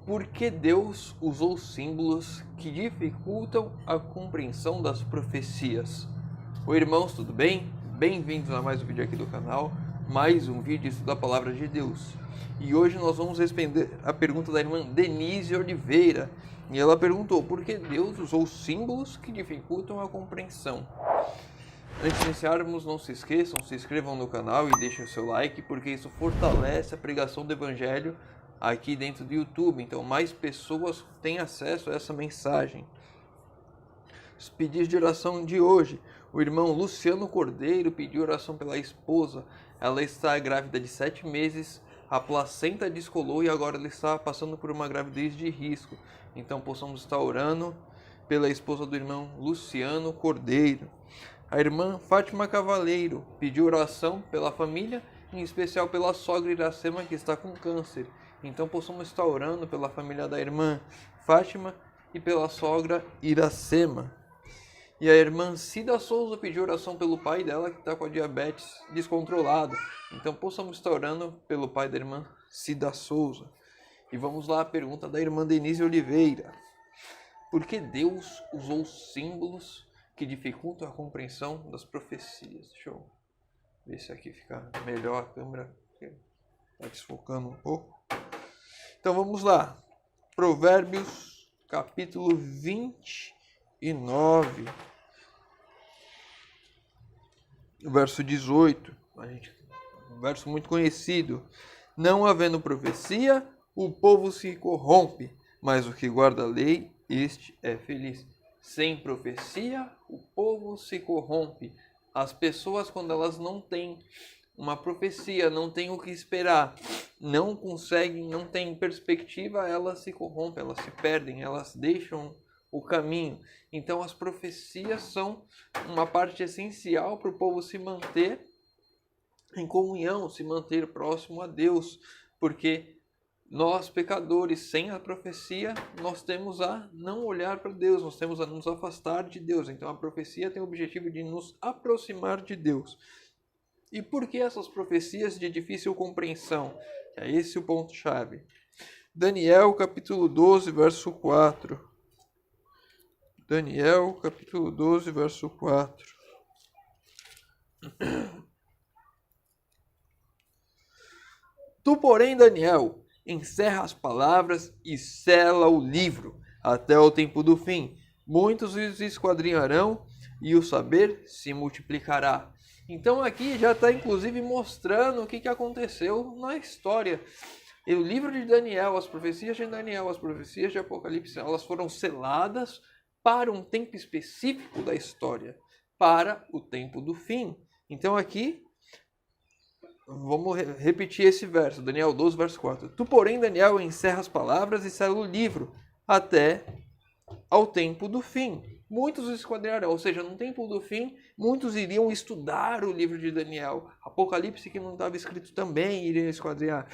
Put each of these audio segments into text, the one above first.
Por que Deus usou símbolos que dificultam a compreensão das profecias? Oi, irmãos, tudo bem? Bem-vindos a mais um vídeo aqui do canal, mais um vídeo da Palavra de Deus. E hoje nós vamos responder a pergunta da irmã Denise Oliveira. E ela perguntou, por que Deus usou símbolos que dificultam a compreensão? Antes de iniciarmos, não se esqueçam, se inscrevam no canal e deixem o seu like, porque isso fortalece a pregação do Evangelho aqui dentro do YouTube. Então mais pessoas têm acesso a essa mensagem. Os pedidos de oração de hoje. O irmão Luciano Cordeiro pediu oração pela esposa. Ela está grávida de 7 meses, a placenta descolou e agora ela está passando por uma gravidez de risco. Então possamos estar orando pela esposa do irmão Luciano Cordeiro. A irmã Fátima Cavaleiro pediu oração pela família, em especial pela sogra Iracema que está com câncer. Então possamos estar orando pela família da irmã Fátima e pela sogra Iracema. E a irmã Cida Souza pediu oração pelo pai dela que está com a diabetes descontrolada. Então possamos estar orando pelo pai da irmã Cida Souza. E vamos lá, a pergunta da irmã Denise Oliveira. Por que Deus usou símbolos que dificultam a compreensão das profecias? Deixa eu ver se aqui fica melhor a câmera. Está desfocando um pouco. Então vamos lá. Provérbios, capítulo 29, verso 18. Um verso muito conhecido. Não havendo profecia, o povo se corrompe, mas o que guarda a lei, este é feliz. Sem profecia, o povo se corrompe. As pessoas, quando elas não têm uma profecia, não têm o que esperar, não conseguem, não têm perspectiva, elas se corrompem, elas se perdem, elas deixam o caminho. Então as profecias são uma parte essencial para o povo se manter em comunhão, se manter próximo a Deus, porque nós, pecadores, sem a profecia, nós temos a não olhar para Deus, nós temos a nos afastar de Deus. Então a profecia tem o objetivo de nos aproximar de Deus. E por que essas profecias de difícil compreensão? É esse o ponto-chave. Daniel, capítulo 12, verso 4. Daniel, capítulo 12, verso 4. Tu, porém, Daniel, encerra as palavras e sela o livro até o tempo do fim. Muitos os esquadrinharão e o saber se multiplicará. Então aqui já está inclusive mostrando o que aconteceu na história. E o livro de Daniel, as profecias de Daniel, as profecias de Apocalipse, elas foram seladas para um tempo específico da história, para o tempo do fim. Então aqui, vamos repetir esse verso, Daniel 12, verso 4. Tu, porém, Daniel, encerra as palavras e sela o livro até ao tempo do fim. Muitos esquadrinharão, ou seja, no tempo do fim, muitos iriam estudar o livro de Daniel. Apocalipse, que não estava escrito, também iriam esquadrinhar.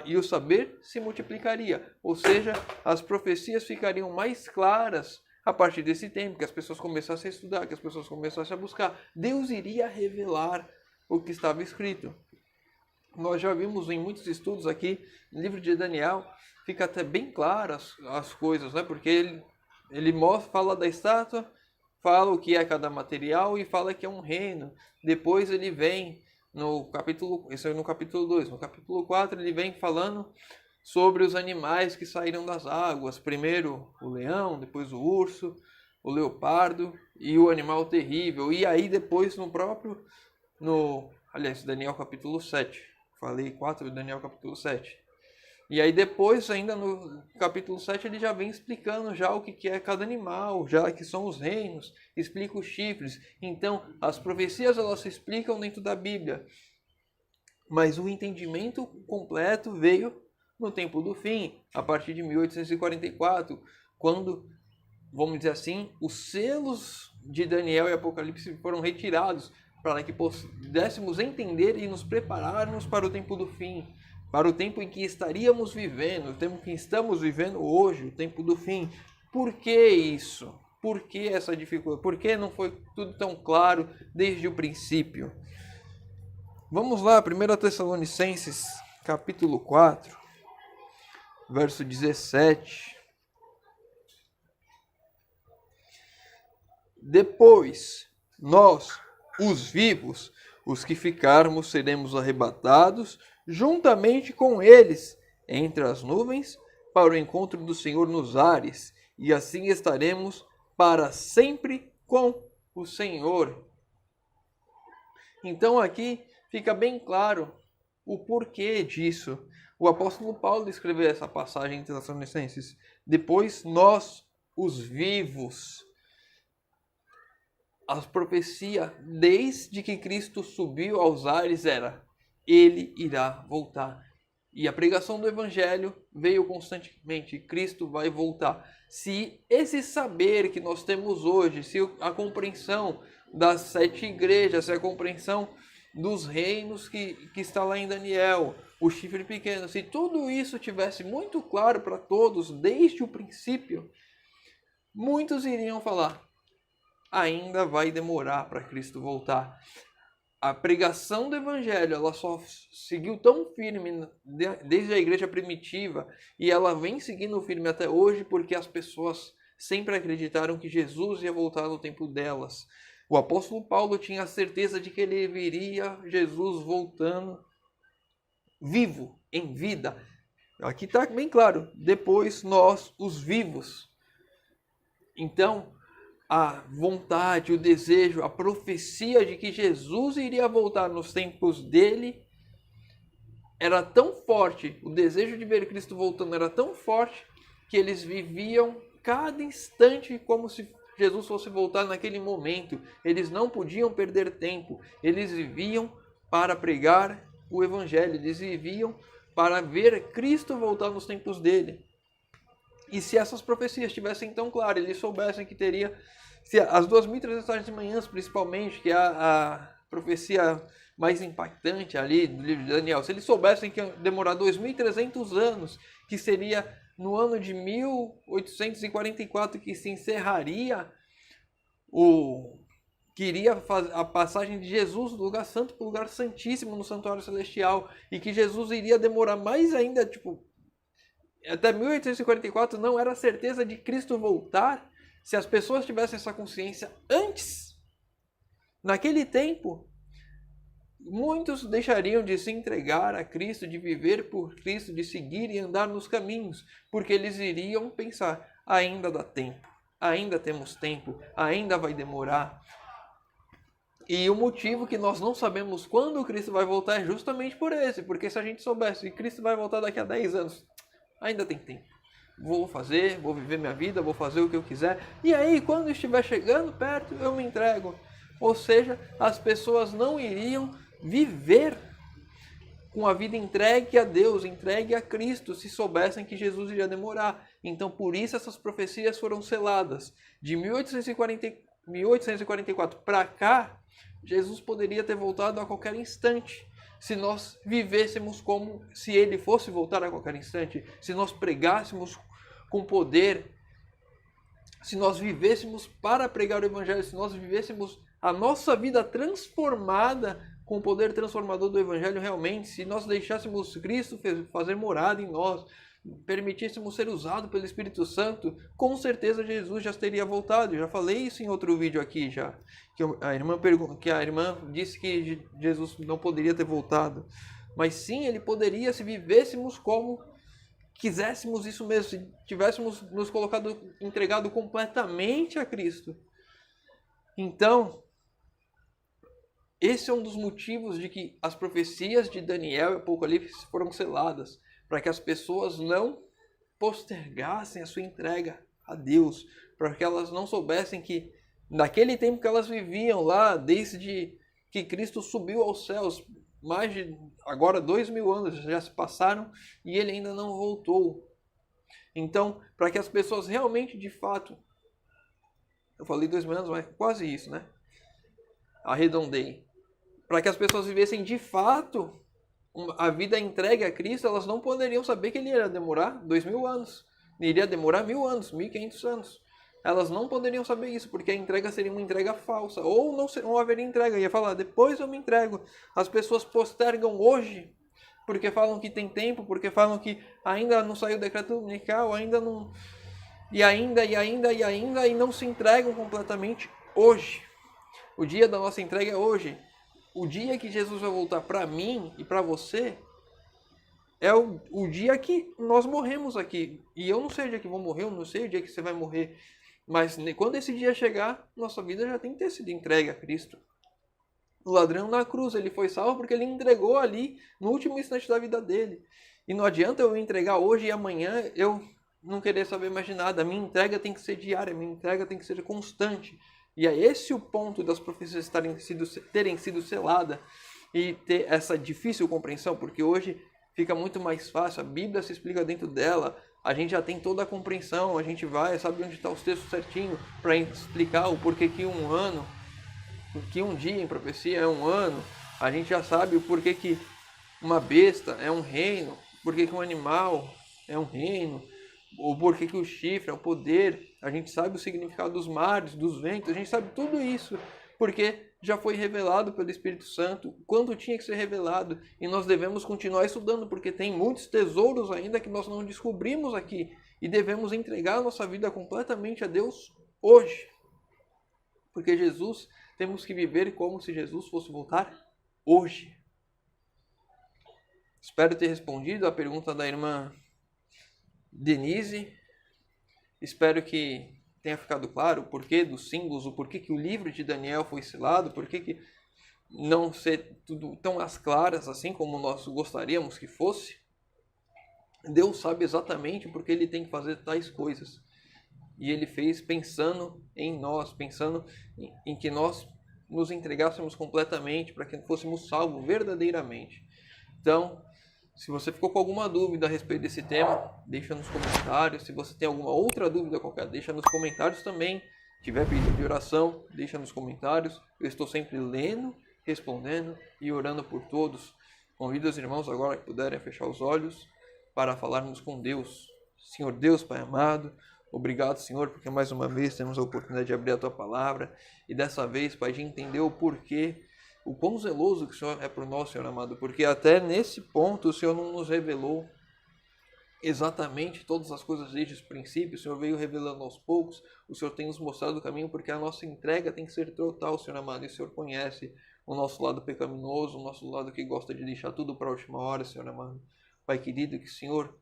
E o saber se multiplicaria, ou seja, as profecias ficariam mais claras a partir desse tempo, que as pessoas começassem a estudar, que as pessoas começassem a buscar. Deus iria revelar o que estava escrito. Nós já vimos em muitos estudos aqui, no livro de Daniel, fica até bem claras as coisas, né? Porque ele fala da estátua, fala o que é cada material e fala que é um reino. Depois ele vem no capítulo, isso é no capítulo 2, no capítulo 4 ele vem falando sobre os animais que saíram das águas. Primeiro o leão, depois o urso, o leopardo e o animal terrível. E aí depois Daniel capítulo 7. Falei 4, Daniel capítulo 7. E aí depois, ainda no capítulo 7, ele já vem explicando já o que é cada animal, já que são os reinos, explica os chifres. Então, as profecias elas se explicam dentro da Bíblia. Mas o entendimento completo veio no tempo do fim, a partir de 1844, quando, vamos dizer assim, os selos de Daniel e Apocalipse foram retirados, para que pudéssemos entender e nos prepararmos para o tempo do fim, para o tempo em que estaríamos vivendo, o tempo que estamos vivendo hoje, o tempo do fim. Por que isso? Por que essa dificuldade? Por que não foi tudo tão claro desde o princípio? Vamos lá, 1 Tessalonicenses, capítulo 4. verso 17. Depois, nós, os vivos, os que ficarmos, seremos arrebatados juntamente com eles entre as nuvens para o encontro do Senhor nos ares, e assim estaremos para sempre com o Senhor. Então aqui fica bem claro o porquê disso. O apóstolo Paulo escreveu essa passagem em Tessalonicenses. Depois nós, os vivos. A profecia, desde que Cristo subiu aos ares, era: Ele irá voltar. E a pregação do Evangelho veio constantemente: Cristo vai voltar. Se esse saber que nós temos hoje, se a compreensão das 7 igrejas, se a compreensão dos reinos que está lá em Daniel, o chifre pequeno, se tudo isso tivesse muito claro para todos desde o princípio, muitos iriam falar: ainda vai demorar para Cristo voltar. A pregação do Evangelho, ela só seguiu tão firme desde a igreja primitiva, e ela vem seguindo firme até hoje porque as pessoas sempre acreditaram que Jesus ia voltar no tempo delas. O apóstolo Paulo tinha a certeza de que ele veria Jesus voltando vivo, em vida. Aqui está bem claro: depois nós, os vivos. Então, a vontade, o desejo, a profecia de que Jesus iria voltar nos tempos dele era tão forte, o desejo de ver Cristo voltando era tão forte, que eles viviam cada instante como se Jesus fosse voltar naquele momento. Eles não podiam perder tempo, eles viviam para pregar o Evangelho, eles viviam para ver Cristo voltar nos tempos dele. E se essas profecias estivessem tão claras, eles soubessem que teria, se as 2.300 tardes de manhãs principalmente, que é a profecia mais impactante ali do livro de Daniel, se eles soubessem que ia demorar 2.300 anos, que seria no ano de 1844 que se encerraria que iria fazer a passagem de Jesus do lugar santo para o lugar santíssimo no santuário celestial, e que Jesus iria demorar mais ainda, até 1844 não era certeza de Cristo voltar. Se as pessoas tivessem essa consciência antes, naquele tempo, muitos deixariam de se entregar a Cristo, de viver por Cristo, de seguir e andar nos caminhos, porque eles iriam pensar: ainda dá tempo, ainda temos tempo, ainda vai demorar. E o motivo que nós não sabemos quando Cristo vai voltar é justamente por esse, porque se a gente soubesse que Cristo vai voltar daqui a 10 anos, ainda tem tempo. Vou viver minha vida, vou fazer o que eu quiser. E aí, quando estiver chegando perto, eu me entrego. Ou seja, as pessoas não iriam viver com a vida entregue a Deus, entregue a Cristo, se soubessem que Jesus iria demorar. Então, por isso essas profecias foram seladas. De 1844 para cá, Jesus poderia ter voltado a qualquer instante. Se nós vivêssemos como se ele fosse voltar a qualquer instante, se nós pregássemos com poder, se nós vivêssemos para pregar o Evangelho, se nós vivêssemos a nossa vida transformada com o poder transformador do Evangelho realmente, se nós deixássemos Cristo fazer morada em nós, permitíssemos ser usados pelo Espírito Santo, com certeza Jesus já teria voltado. Eu já falei isso em outro vídeo aqui já, que a irmã disse que Jesus não poderia ter voltado, mas sim, ele poderia, se vivêssemos como quiséssemos isso mesmo, se tivéssemos nos entregado completamente a Cristo. Então, esse é um dos motivos de que as profecias de Daniel e Apocalipse foram seladas, para que as pessoas não postergassem a sua entrega a Deus, para que elas não soubessem que naquele tempo que elas viviam lá, desde que Cristo subiu aos céus, mais de agora 2.000 anos já se passaram e ele ainda não voltou. Então, para que as pessoas realmente, de fato, eu falei 2.000 anos, mas quase isso, né? Arredondei. Para que as pessoas vivessem de fato a vida entregue a Cristo, elas não poderiam saber que ele iria demorar 2.000 anos. Iria demorar 1.000 anos, 1.500 anos. Elas não poderiam saber isso, porque a entrega seria uma entrega falsa. Ou não haveria entrega. Ia falar: depois eu me entrego. As pessoas postergam hoje porque falam que tem tempo, porque falam que ainda não saiu o decreto dominical, ainda não... E ainda, e não se entregam completamente hoje. O dia da nossa entrega é hoje. O dia que Jesus vai voltar para mim e para você é o dia que nós morremos aqui. E eu não sei o dia que vou morrer, eu não sei o dia que você vai morrer. Mas quando esse dia chegar, nossa vida já tem que ter sido entregue a Cristo. O ladrão na cruz, ele foi salvo porque ele entregou ali no último instante da vida dele. E não adianta eu entregar hoje e amanhã eu não querer saber mais de nada. A minha entrega tem que ser diária, a minha entrega tem que ser constante. E é esse o ponto das profecias terem sido seladas e ter essa difícil compreensão, porque hoje fica muito mais fácil, a Bíblia se explica dentro dela, a gente já tem toda a compreensão, a gente vai, sabe onde está os textos certinho para explicar o porquê que um ano, que um dia em profecia é um ano, a gente já sabe o porquê que uma besta é um reino, porquê que um animal é um reino, o porquê que o chifre é o poder, a gente sabe o significado dos mares, dos ventos, a gente sabe tudo isso, porque já foi revelado pelo Espírito Santo, quando tinha que ser revelado, e nós devemos continuar estudando, porque tem muitos tesouros ainda que nós não descobrimos aqui, e devemos entregar a nossa vida completamente a Deus hoje, porque Jesus, temos que viver como se Jesus fosse voltar hoje. Espero ter respondido a pergunta da irmã Denise. Espero que tenha ficado claro o porquê dos símbolos, o porquê que o livro de Daniel foi selado, porquê que não ser tudo tão às claras assim como nós gostaríamos que fosse. Deus sabe exatamente porque ele tem que fazer tais coisas. E ele fez pensando em nós, pensando em que nós nos entregássemos completamente para que fôssemos salvos verdadeiramente. Então, se você ficou com alguma dúvida a respeito desse tema, deixa nos comentários. Se você tem alguma outra dúvida qualquer, deixa nos comentários também. Se tiver pedido de oração, deixa nos comentários. Eu estou sempre lendo, respondendo e orando por todos. Convido os irmãos agora que puderem fechar os olhos para falarmos com Deus. Senhor Deus, Pai amado, obrigado, Senhor, porque mais uma vez temos a oportunidade de abrir a Tua Palavra. E dessa vez, Pai, de entender o porquê, o quão zeloso que o Senhor é por nós, Senhor amado, porque até nesse ponto o Senhor não nos revelou exatamente todas as coisas desde os princípios, o Senhor veio revelando aos poucos, o Senhor tem nos mostrado o caminho, porque a nossa entrega tem que ser total, Senhor amado, e o Senhor conhece o nosso lado pecaminoso, o nosso lado que gosta de deixar tudo para a última hora, Senhor amado. Pai querido, que o Senhor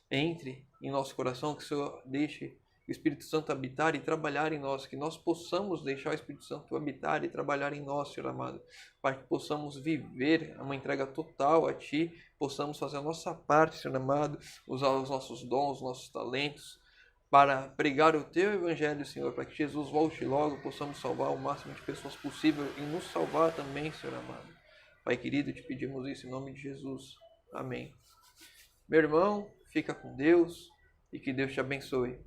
entre em nosso coração, que o Senhor deixe o Espírito Santo habitar e trabalhar em nós, que nós possamos deixar o Espírito Santo habitar e trabalhar em nós, Senhor amado, para que possamos viver uma entrega total a Ti, possamos fazer a nossa parte, Senhor amado, usar os nossos dons, os nossos talentos, para pregar o Teu Evangelho, Senhor, para que Jesus volte logo, possamos salvar o máximo de pessoas possível e nos salvar também, Senhor amado. Pai querido, te pedimos isso em nome de Jesus. Amém. Meu irmão, fica com Deus e que Deus te abençoe.